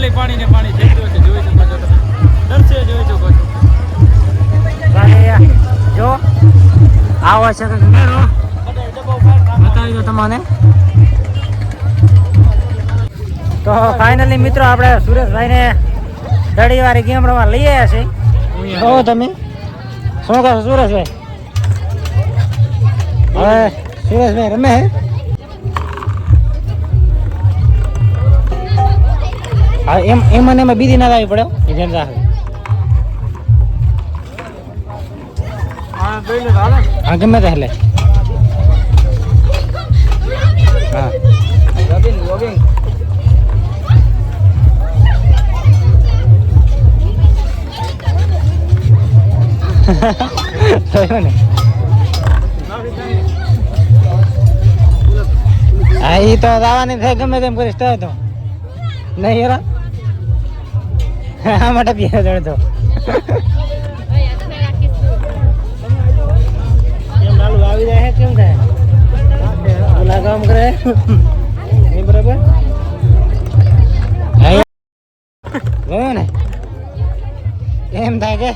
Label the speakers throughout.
Speaker 1: Finally પાણી ને પાણી થઈ ગયું છે, જોઈ શકો છો તમે, દર્શ્ય જોઈ શકો છો.
Speaker 2: જો આવો છે કે મેળો બતાવી દો તમને. તો ફાઇનલી મિત્રો આપણે સુરેશભાઈને દડીવાળી ગેમ રમવા લઈ આવ્યા છે. જો તમે શું કહો સુરેશભાઈ? હવે સુરેશભાઈ રમે હે. હા એમાં એમાં બીજી ના આવી પડ્યો એ જેમ રાખે. હા ગમે તે હેલે. હા થયો ને. હા એ તો દાવાની થાય ગમે તેમ કરીશ તો નહીં યાર આ માટે પીએ ચડતો કેમ લાલુ આવી જાય કેમ થાય ઓલા કામ કરે એ બરાબર ગયો ને એમ થાય કે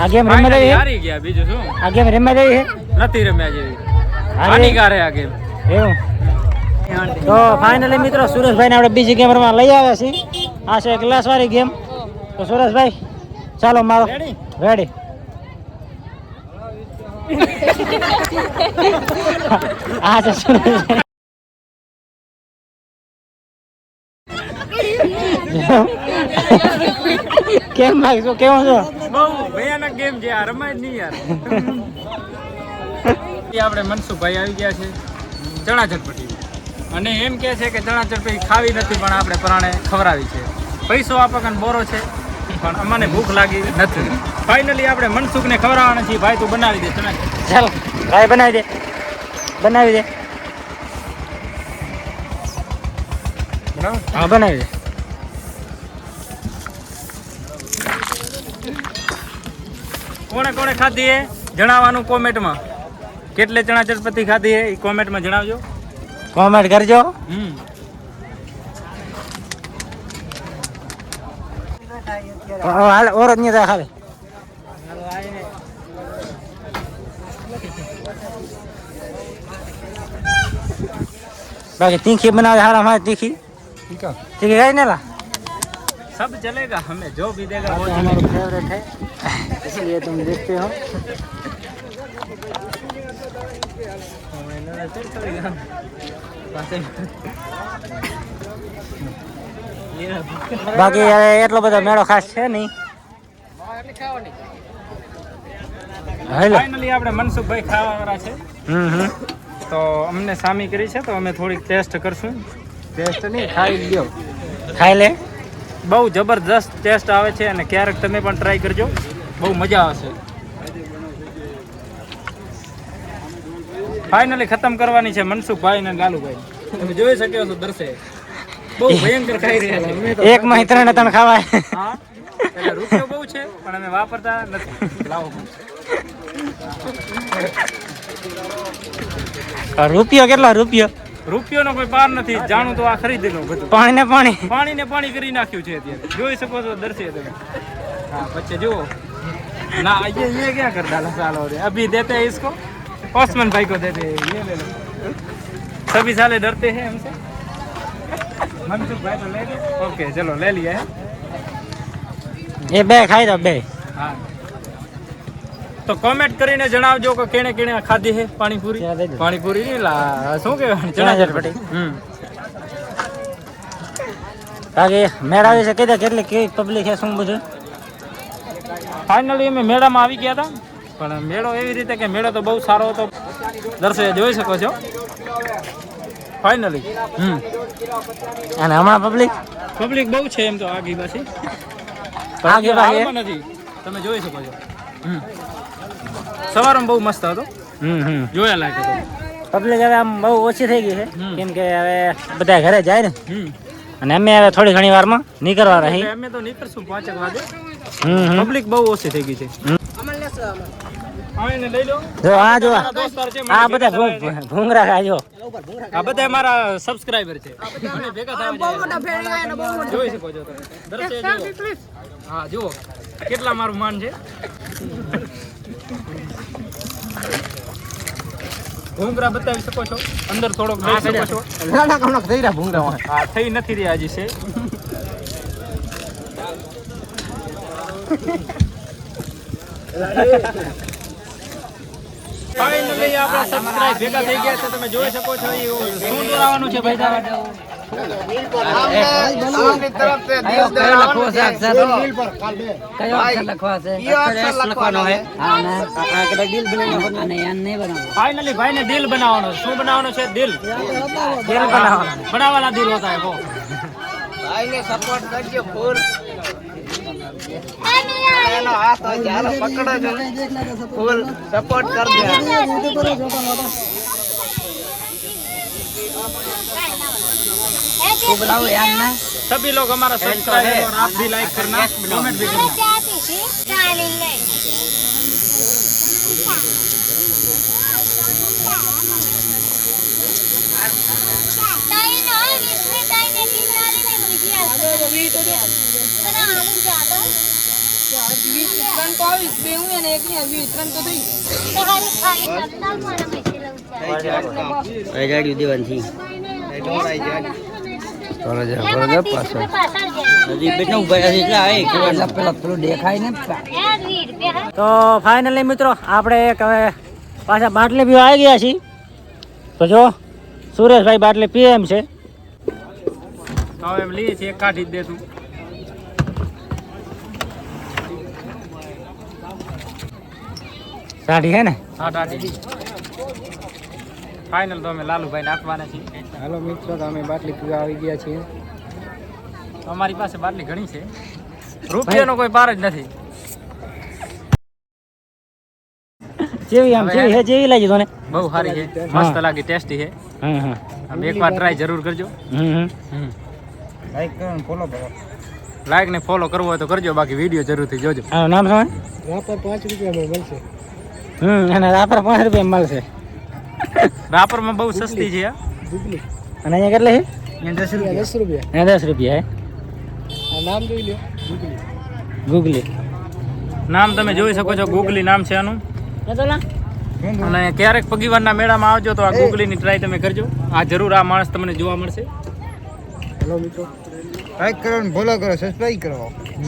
Speaker 2: આ ગેમ રમે રહી
Speaker 1: હારી ગયા, બીજું શું?
Speaker 2: આ ગેમ રમે રહી હે
Speaker 1: નથી રમ્યા જેવી, હાનિકાર હે આ ગેમ.
Speaker 2: એવું તો ફાઇનલી મિત્રો સુરેશભાઈ ને આપણે બીજી ગેમ રમવા લઈ આવ્યા છીએ. આ છે ક્લાસ વાળી ગેમ. તો સુરેશભાઈ ચાલો મારો રેડી. આ છે સુરેશભાઈ. કેમ લાગશો કેવો છો?
Speaker 1: બહુ ભયાનક ગેમ છે આ, રમાય જ નહીં યાર. આપણે મનસુખભાઈ આવી ગયા છે ચણા ચટપટી, અને એમ કે છે કે ચણા ચટપટી ખાવી નથી પણ આપણે પ્રાણે ખવડાવી છે. પૈસો આપણને બોરો છે પણ અમને ભૂખ લાગી નથી. ફાઇનલી આપણે મનસુખને ખવડાવવાના છીએ. ભાઈ તું બનાવી દે ચણા ચટપટી.
Speaker 2: ચાલો ભાઈ બનાવી દે બનાવી દે. હા બનાવી દે.
Speaker 1: કોણે કોણે ખાધી એ જણાવવાનું કોમેન્ટમાં. કેટલે ચણા ચટપટી ખાધી એ કોમેન્ટમાં જણાવજો.
Speaker 2: કોમેન્ટ કરજો. હાલ ઓર નહીં થાય ખાલી. बाकी तीखी बना दे हमारे तीखी तीखी गई ना ला
Speaker 1: सब चलेगा, हमें जो भी देगा वो
Speaker 2: हमारा फेवरेट है इसलिए तुम देखते हो। બાકી એટલો બધો મેળો ખાસ છે નહીં.
Speaker 1: ફાઇનલી આપણે મનસુખભાઈ ખાવાવાળા છે. તો અમને સામી કરી છે તો અમે થોડીક ટેસ્ટ કરશું.
Speaker 2: ટેસ્ટ નહીં ખાઈ લ્યો, ખાઈ લે.
Speaker 1: બહુ જબરદસ્ત ટેસ્ટ આવે છે અને ક્યારેક તમે પણ ટ્રાય કરજો, બહુ મજા આવશે. ફાઇનલી ખતમ કરવાની છે મનસુખભાઈ અને લાલુભાઈ. તમે જોઈ શક્યો છો દર્શે બહુ ભયંકર ખાઈ રહ્યા છે.
Speaker 2: એક માં 3 ખાવાય.
Speaker 1: હા એટલે રૂપિયો બહુ છે પણ અમે વાપરતા નથી. લાવો
Speaker 2: રૂપિયો કેટલા રૂપિયો?
Speaker 1: રૂપિયોનો કોઈ પાર નથી. જાણું તો આ ખરીદેલું બધું.
Speaker 2: પાણી ને
Speaker 1: પાણી કરી નાખ્યું છે અત્યારે. જોઈ શકો છો દર્શે તમે. हाँ बच्चे जो ना ये क्या कर डाला साल और अभी देते हैं इसको, ओस्मान भाई को देते हैं, ये ले लो. सभी साले डरते हैं हमसे. मनसुख भाई तो ले लो. ओके चलो ले लिया है.
Speaker 2: ये બે ખાઈ દો બે.
Speaker 1: હા તો કોમેન્ટ કરીને જણાવજો કે કેણે કેણે ખાધી છે પાણીપુરી. પાણીપુરી નહીં લા શું કહેવાય ચણા ચટપટી.
Speaker 2: બાકી મેળા વિશે કીધા કેટલી કેવી પબ્લિક છે શું બધું.
Speaker 1: ફાઇનલી અમે મેળામાં આવી ગયા હતા પણ મેળો એવી રીતે કે મેળો તો બહુ સારો હતો. દર્શક જોઈ શકો છો ફાઇનલી.
Speaker 2: અને હમણાં
Speaker 1: પબ્લિક બહુ છે એમ તો આગી પાછી નથી. તમે જોઈ શકો છો. સવારમાં બહુ મસ્ત હતો. જોયા લાયક હતો.
Speaker 2: પબ્લિક હવે આમ બહુ ઓછી થઈ ગઈ છે કેમ કે હવે બધા ઘરે જાય ને અને અમે હવે થોડી ઘણી વારમાં નીકળવા રહી.
Speaker 1: અમે તો નીકળશું 5 વાગે. પબ્લિક બહુ ઓછી થઈ ગઈ છે. આવીને લઈ લો.
Speaker 2: જો આ જો
Speaker 1: મારા દોસ્તાર છે, મને
Speaker 2: આ
Speaker 1: ભેગા
Speaker 2: બધા
Speaker 1: થવા જાય.
Speaker 2: ભૂંગરા ખાજો.
Speaker 1: આ બધા મારા સબસ્ક્રાઇબર છે. મને ભેગા થવા જાય. જોઈ શકો છો તમે. દર્શય જુઓ. હા જુઓ કેટલા મારું માન છે. ભૂંગરા બતાવી શકો છો, અંદર થોડોક લઈ શકો છો. હા થઈ નથી રહ્યા હજી છે. ફાઇનલી આપણા સબસ્ક્રાઇબ ભેગા થઈ ગયા છે. તમે જોઈ શકો છો એ શું દોરાવાનું છે ભાઈ તારે? ફાઇનલી ભાઈ ને દિલ બનાવવાનો. શું બનાવવાનો છે? દિલ બનાવવાના દિલ હોતા હે વો.
Speaker 3: ભાઈ ને સપોર્ટ કરજો ફૂલ. એનો હાથ હોય ચાલો પકડો છો ફૂલ સપોર્ટ કરજો.
Speaker 1: सभी लोग हमारा सब्सक्राइब और आप भी लाइक करना, कमेंट भी करना.
Speaker 2: તો ફાઇનલી મિત્રો આપણે એક હવે પાછા બાટલી પીવા આવી ગયા છીએ. તો જો સુરેશભાઈ બાટલી પીએ એમ છે.
Speaker 1: તો હવે એમ લઈએ છીએ, એક કાઢી જ દે તું.
Speaker 2: સાડી હે ને?
Speaker 1: હા કાઢી. ફાઇનલ તો અમે લાલુભાઈ નાખવાના છીએ. હાલો મિત્રો, તો અમે બાટલી પીવા આવી ગયા છીએ. અમારી પાસે બાટલી ઘણી છે, રૂપિયાનો કોઈ પાર જ નથી.
Speaker 2: જેવી આમ જેવી હે જેવી લાગી તને?
Speaker 1: બહુ સારી છે, મસ્ત લાગી, ટેસ્ટી છે. તમે એકવાર ટ્રાય જરૂર કરજો. લાઈક ને ફોલો કરવો હોય તો કરજો, બાકી વિડીયો જરૂરથી જોજો.
Speaker 2: નામ શું? રાપર 5 રૂપિયામાં મળશે. અને રાપર 5 રૂપિયામાં મળશે.
Speaker 1: રાપરમાં બહુ સસ્તી છે.
Speaker 2: અને અહીંયા કેટલે છે?
Speaker 1: 10 રૂપિયા.
Speaker 2: 10 રૂપિયા હે.
Speaker 1: નામ જોઈ લો,
Speaker 2: ગુગલી.
Speaker 1: નામ તમે જોઈ શકો છો, ગુગલી નામ છે આનું. અને ક્યારેક પગીવારના મેળામાં આવજો તો આ ગુગલીની ટ્રાય તમે કરજો. આ જરૂર આ માણસ તમને જોવા મળશે.
Speaker 3: હેલો મિત્રો, લાઈક કરો ને ફોલો કરો, સબસ્ક્રાઇબ કરો.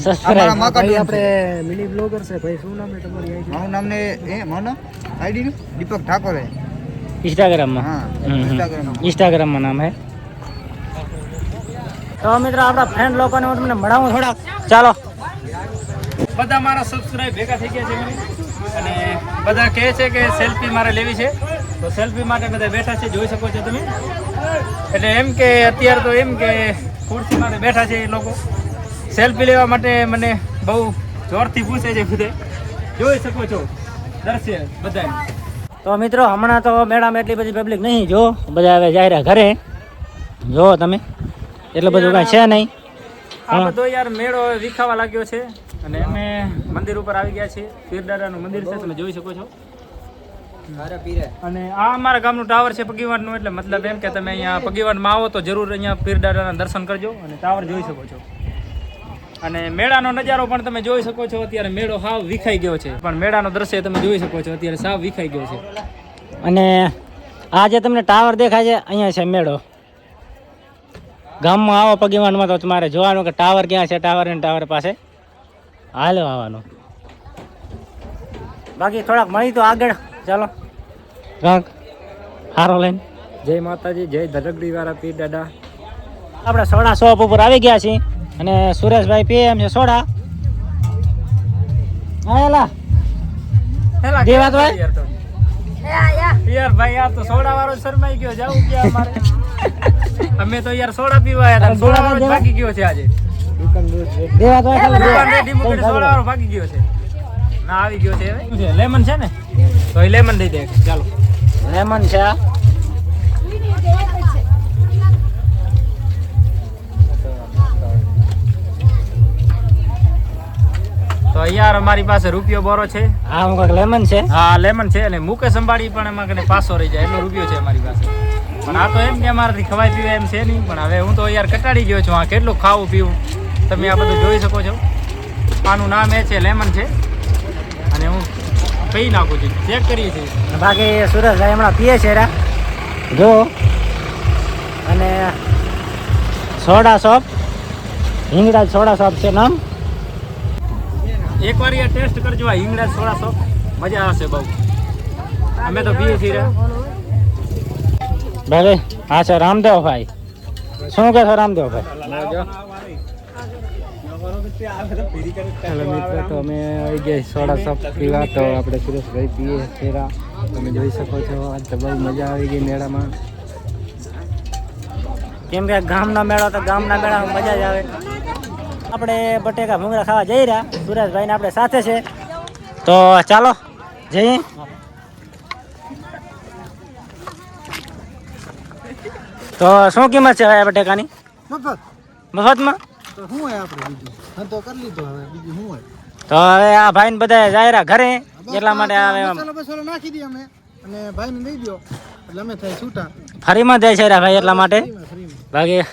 Speaker 2: સબસ્ક્રાઇબ.
Speaker 3: ભાઈ આપણે મિની બ્લોગર છે ભાઈ. શું નામ છે તમારી આઈડી? મારું નામ ને મારું આઈડી નું દીપક ઠાકોર હે.
Speaker 2: ઇન્સ્ટાગ્રામમાં.
Speaker 3: હા,
Speaker 2: ઇન્સ્ટાગ્રામમાં નામ હે. તો મિત્રો આપણા ફ્રેન્ડ લોકોને હું તમને મળાવું થોડાક. ચાલો.
Speaker 1: બધા મારા સબસ્ક્રાઇબ ભેગા થઈ ગયા છે મને, અને બધા કહે છે કે સેલ્ફી મારે લેવી છે, તો સેલ્ફી માટે બધા બેઠા છે, જોઈ શકો છો તમે. એટલે એમ કે અત્યારે તો એમ કે ખુરશી માટે બેઠા છે એ લોકો. સેલ્ફી લેવા માટે મને બહુ જોરથી પૂછે છે બધે, જોઈ શકો છો દર્શય બધા.
Speaker 2: તો મિત્રો હમણાં તો મેળામાં એટલી બધી પબ્લિક નહીં. જો બધા હવે જાય રહ્યા ઘરે. જો તમે એટલું બધું કાંઈ છે નહીં.
Speaker 1: આ બધો યાર મેળો હવે વિખાવા લાગ્યો છે, અને અમે મંદિર ઉપર આવી ગયા છીએ. પીરદાદાનું મંદિર છે, તમે જોઈ શકો છો. અને આ અમારા ગામનું ટાવર છે પગીવાડનું. એટલે મતલબ એમ કે તમે અહીંયા પગીવાડમાં આવો તો જરૂર અહીંયા પીરદાદાના દર્શન કરજો અને ટાવર જોઈ શકો છો. અને મેળાનો નજારો પણ તમે જોઈ શકો છો. અત્યારે મેળો સાવ વિખાઈ ગયો છે, પણ મેળાનો દ્રશ્ય તમે જોઈ શકો છો, અત્યારે સાવ વિખાઈ ગયો છે.
Speaker 2: અને આ જે તમને ટાવર દેખાય છે, અહીંયા છે મેળો. ગામમાં આવો પગીવાડમાં તો તમારે જોવાનું કે ટાવર ક્યાં છે. ટાવર અને ટાવર પાસે હાલો આવવાનું. બાકી થોડાક મળી તો આગળ ચાલો કંઈક સારો લઈને.
Speaker 1: જય માતાજી, જય ધરગડી વાળા પીરદાદા.
Speaker 2: આપણે સોડા શોપ ઉપર આવી ગયા છીએ, અને સુરેશભાઈ પીએ એમ છે સોડા. હા દેવાત ભાઈ.
Speaker 1: યાર ભાઈ આ તો સોડા વાળો શરમાઈ ગયો, જાવું ક્યાં મારે. અમે તો યાર સોડા પીવા આવ્યા હતા, સોડા વાળો ભાગી ગયો છે આજે.
Speaker 2: દેવાત ભાઈ
Speaker 1: દુકાન રેડી મૂકીને સોડા વાળો ભાગી ગયો છે. ના આવી ગયો છે હવે. લેમન છે ને, તો એ લેમન દઈ દે. ચાલો
Speaker 2: લેમન છે.
Speaker 1: તો યાર અમારી પાસે રૂપિયો બોરો છે.
Speaker 2: હા હું કાંઈક લેમન છે.
Speaker 1: હા લેમન છે અને મુકેશ અંબાણી પણ એમાં કને પાસો રહી જાય એટલો રૂપિયો છે અમારી પાસે. પણ આ તો એમ કે અમારાથી ખવાય પીવાય એમ છે નહીં. પણ હવે હું તો યાર કટાડી ગયો છું. આ કેટલું ખાવું પીવું તમે આ બધું જોઈ શકો છો. આનું નામ એ છે લેમન છે અને હું પી નાખું છું, ચેક કરીએ છીએ.
Speaker 2: બાકી સુરેશભાઈ હમણાં પીએ છે રા જો. અને soda shop, Hinglaj soda shop છે નામ.
Speaker 1: એકવાર યાર ટેસ્ટ કરજો આ હિંગળાજ સોડા શોપ, મજા આવશે બહુ. અમે તો પીએ છીએ.
Speaker 2: ભલે હા છે રામદેવભાઈ. શું કહે છો રામદેવભાઈ?
Speaker 1: હેલો મિત્રો, તો અમે આવી ગયા સોડા શોપ પીવા. તો આપણે સુરેશભાઈ પીએ ફેરા, તમે જોઈ શકો છો. આજ તો બહુ મજા આવી ગઈ મેળામાં.
Speaker 2: કેમ કે ગામનો મેળો તો ગામના મેળામાં મજા જ આવે. આપણે બટેકા ભૂંગળા ખાવા જઈ રહ્યા. સુરેશભાઈને આપણે સાથે છે, તો ચાલો જઈએ. તો શું કિંમત છે ભાઈ બટેકાની? મફતમાં. તો હવે આ ભાઈને બધા જાય રહ્યા ઘરે, એટલા માટે
Speaker 3: નાખી દઈએ અમે અને ભાઈને દઈ દો એટલે અમે થાય છૂટા.
Speaker 2: ફરીમાં જાય છે ભાઈ એટલા માટે. બાકી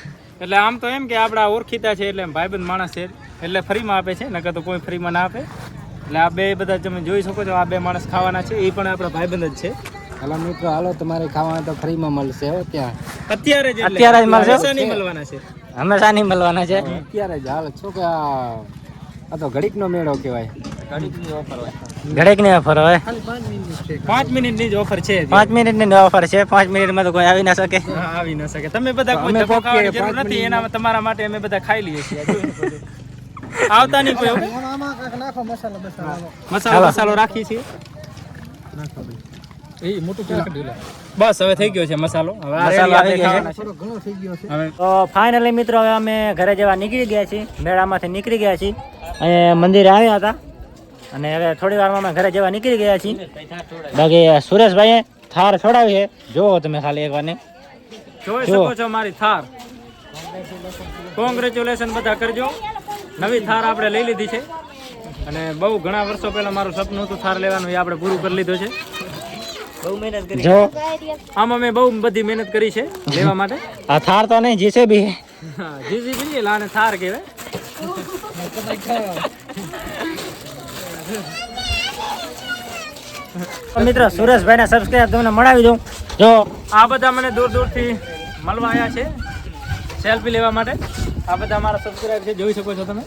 Speaker 1: એટલે આમ તો એમ કે આપણા ઓળખીતા છે એટલે ભાઈબંધ માણસ છે એટલે ફરીમાં આપે છે, નકર તો કોઈ ફરીમાં ના આપે. એટલે આ બે બધા તમે જોઈ શકો છો, આ બે માણસ ખાવાના છે, એ પણ આપણા ભાઈબંધ જ છે.
Speaker 3: હાલો મિત્રો, હાલો તમારે ખાવાના તો ફ્રીમાં મળશે હો ત્યાં.
Speaker 1: અત્યારે જ
Speaker 2: મળશે,
Speaker 1: નહીં મળવાના છે,
Speaker 2: હંમેશા નહીં મળવાના છે.
Speaker 3: અત્યારે જ હાલ છો કે આ તો ઘડીકનો મેળો કહેવાય.
Speaker 2: ઘડીકની ઓફર હોય.
Speaker 1: 5 મિનિટની જ ઓફર છે.
Speaker 2: 5 મિનિટની ઓફર છે. 5 મિનિટમાં તો કોઈ આવી ના શકે.
Speaker 1: આવી ન શકે. તમે બધા કોઈ ધક્કો ખાવાની જરૂર નથી, એના તમારા માટે અમે બધા ખાઈ લઈએ છીએ. આવતા નહીં કોઈ મસાલો રાખીએ છીએ. બસ હવે થઈ ગયો છે મસાલો. હવે
Speaker 2: આવી ગયો છે. તો ફાઇનલી મિત્રો હવે અમે ઘરે જવા નીકળી ગયા છીએ. મેળામાંથી નીકળી ગયા છીએ અને મંદિરે આવ્યા હતા અને હવે થોડી વારમાં અમે ઘરે જવા નીકળી ગયા છીએ. બાકી સુરેશભાઈએ થાર છોડાવી છે, જોવો તમે ખાલી એક વાર ને.
Speaker 1: જોઈ શકો છો મારી થાર. કોંગ્રેચ્યુલેશન બધા કરજો. નવી થાર આપણે લઈ લીધી છે અને બહુ ઘણા વર્ષો પહેલા મારું સપનું હતું થાર લેવાનું, એ આપણે પૂરું કરી લીધું છે.
Speaker 2: બહુ મહેનત કરી.
Speaker 1: જો આમાં મેં બહુ બધી મહેનત કરી છે લેવા માટે.
Speaker 2: આ થાર તો નહીં, જીસીબી.
Speaker 1: હા જીસીબી લાને થાર કહેવાય.
Speaker 2: મિત્રો સુરેશભાઈના સબસ્ક્રાઇબ તમને મળાવી દઉં. જો
Speaker 1: આ બધા મને દૂર દૂરથી મળવા આવ્યા છે સેલ્ફી લેવા માટે. આ બધા મારા સબસ્ક્રાઇબ છે, જોઈ શકો છો તમે.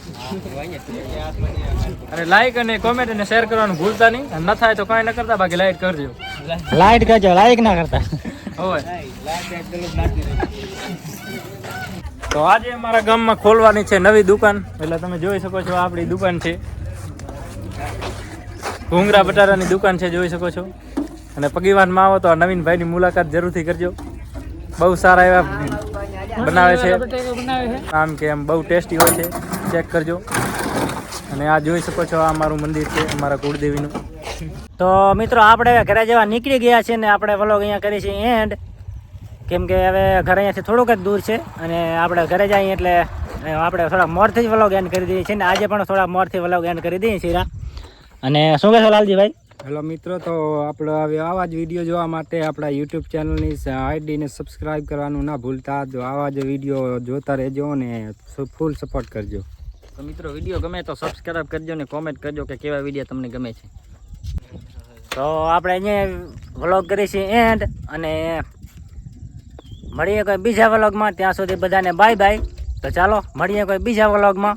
Speaker 1: અને લાઈક અને કોમેન્ટ અને શેર કરવાનું ભૂલતા નહીં. ન થાય તો કાંઈ ન કરતા, બાકી લાઈક કરજો.
Speaker 2: લાઈટ કરજો, લાઈક ના કરતા.
Speaker 1: હોય તો આજે અમારા ગામમાં ખોલવાની છે નવી દુકાન. એટલે તમે જોઈ શકો છો આપણી દુકાન છે, ભૂંગરા બટારાની દુકાન છે, જોઈ શકો છો. અને પગીવાનમાં આવો તો આ નવીનભાઈની મુલાકાત જરૂરથી કરજો. બહુ સારા એવા બનાવે છે, આમ કે એમ બહુ ટેસ્ટી હોય છે, ચેક કરજો. અને આ જોઈ શકો છો આ અમારું મંદિર છે, અમારા કુળદેવીનું.
Speaker 2: તો મિત્રો આપણે હવે ઘરે જવા નીકળી ગયા છીએ ને આપણે વ્લોગ અહીંયા કરી છે એન્ડ. કેમ કે હવે ઘરે અહીંયાથી થોડુંક જ દૂર છે અને આપણે ઘરે જઈએ એટલે આપણે થોડા મોરથી જ વ્લોગ એન્ડ કરી દઈએ છીએ ને આજે પણ થોડા મોરથી વ્લોગ એન્ડ કરી દઈએ છીએ. અને શું કહેશો લાલજીભાઈ?
Speaker 3: હેલો મિત્રો, તો આપણે હવે આવા જ વિડીયો જોવા માટે આપણા યુટ્યુબ ચેનલની આઈડીને સબસ્ક્રાઈબ કરવાનું ના ભૂલતા. તો આવા જ વિડીયો જોતા રહેજો ને ફૂલ સપોર્ટ કરજો.
Speaker 2: તો મિત્રો વિડીયો ગમે તો સબસ્ક્રાઈબ કરજો ને કોમેન્ટ કરજો કે કેવા વિડીયો તમને ગમે છે. તો આપણે અહીંયા વ્લોગ કરી છીએ એન્ડ અને મળીએ કોઈ બીજા વ્લોગમાં. ત્યાં સુધી બધાને બાય બાય. તો ચાલો મળીએ કોઈ બીજા વ્લોગમાં.